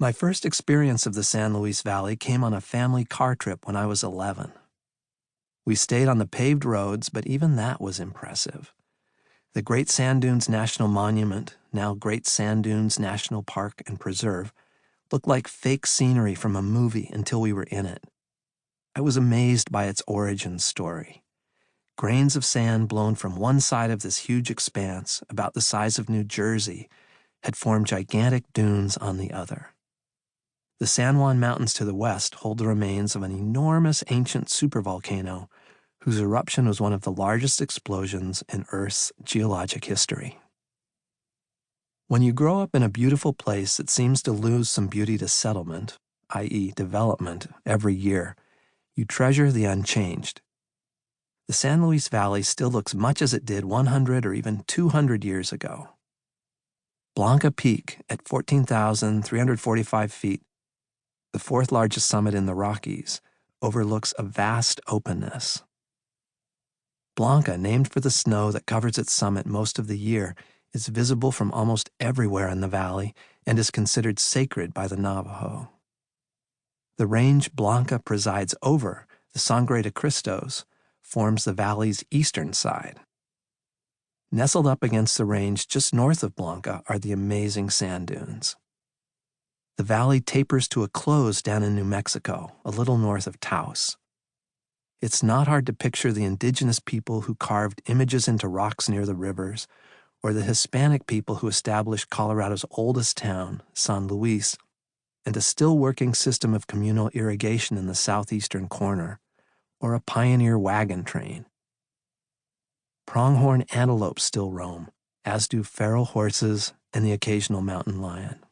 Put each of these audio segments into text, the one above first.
My first experience of the San Luis Valley came on a family car trip when I was 11. We stayed on the paved roads, but even that was impressive. The Great Sand Dunes National Monument, now Great Sand Dunes National Park and Preserve, looked like fake scenery from a movie until we were in it. I was amazed by its origin story. Grains of sand blown from one side of this huge expanse, about the size of New Jersey, had formed gigantic dunes on the other. The San Juan Mountains to the west hold the remains of an enormous ancient supervolcano whose eruption was one of the largest explosions in Earth's geologic history. When you grow up in a beautiful place that seems to lose some beauty to settlement, i.e. development, every year, you treasure the unchanged. The San Luis Valley still looks much as it did 100 or even 200 years ago. Blanca Peak, at 14,345 feet, the fourth largest summit in the Rockies, overlooks a vast openness. Blanca, named for the snow that covers its summit most of the year, is visible from almost everywhere in the valley and is considered sacred by the Navajo. The range Blanca presides over, the Sangre de Cristos, forms the valley's eastern side. Nestled up against the range just north of Blanca are the amazing sand dunes. The valley tapers to a close down in New Mexico, a little north of Taos. It's not hard to picture the indigenous people who carved images into rocks near the rivers, or the Hispanic people who established Colorado's oldest town, San Luis, and a still working system of communal irrigation in the southeastern corner, or a pioneer wagon train. Pronghorn antelopes still roam, as do feral horses and the occasional mountain lion.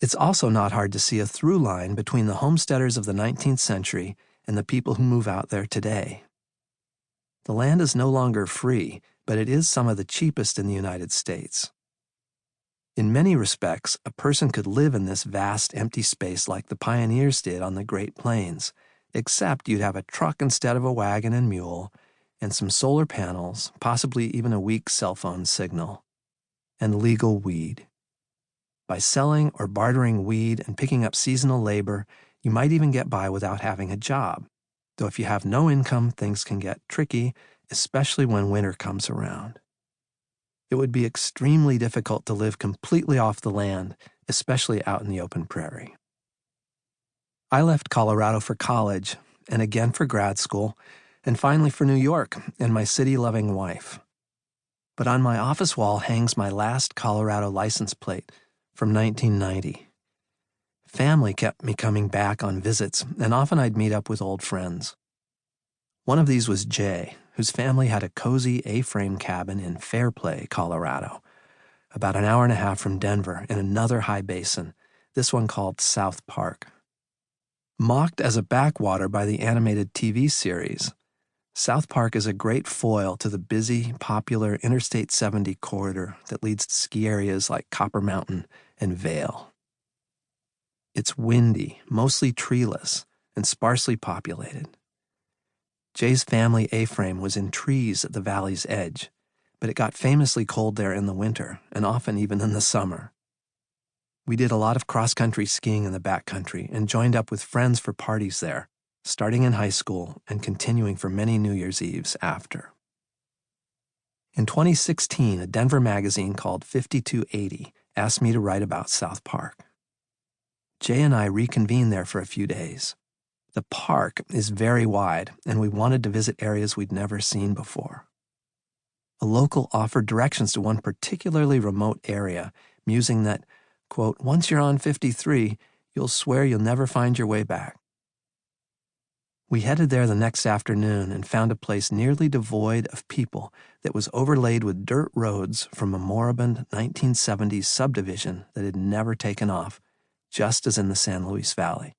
It's also not hard to see a through line between the homesteaders of the 19th century and the people who move out there today. The land is no longer free, but it is some of the cheapest in the United States. In many respects, a person could live in this vast empty space like the pioneers did on the Great Plains, except you'd have a truck instead of a wagon and mule, and some solar panels, possibly even a weak cell phone signal, and legal weed. By selling or bartering weed and picking up seasonal labor, you might even get by without having a job, though if you have no income, things can get tricky, especially when winter comes around. It would be extremely difficult to live completely off the land, especially out in the open prairie. I left Colorado for college, and again for grad school, and finally for New York and my city-loving wife. But on my office wall hangs my last Colorado license plate from 1990. Family kept me coming back on visits, and often I'd meet up with old friends. One of these was Jay, whose family had a cozy A-frame cabin in Fairplay, Colorado, about an hour and a half from Denver in another high basin, this one called South Park. Mocked as a backwater by the animated TV series, South Park is a great foil to the busy, popular Interstate 70 corridor that leads to ski areas like Copper Mountain and Vail. It's windy, mostly treeless, and sparsely populated. Jay's family A-frame was in trees at the valley's edge, but it got famously cold there in the winter, and often even in the summer. We did a lot of cross-country skiing in the backcountry and joined up with friends for parties there, starting in high school and continuing for many New Year's Eves after. In 2016, a Denver magazine called 5280 asked me to write about South Park. Jay and I reconvened there for a few days. The park is very wide, and we wanted to visit areas we'd never seen before. A local offered directions to one particularly remote area, musing that, quote, "Once you're on 53, you'll swear you'll never find your way back." We headed there the next afternoon and found a place nearly devoid of people that was overlaid with dirt roads from a moribund 1970s subdivision that had never taken off, just as in the San Luis Valley.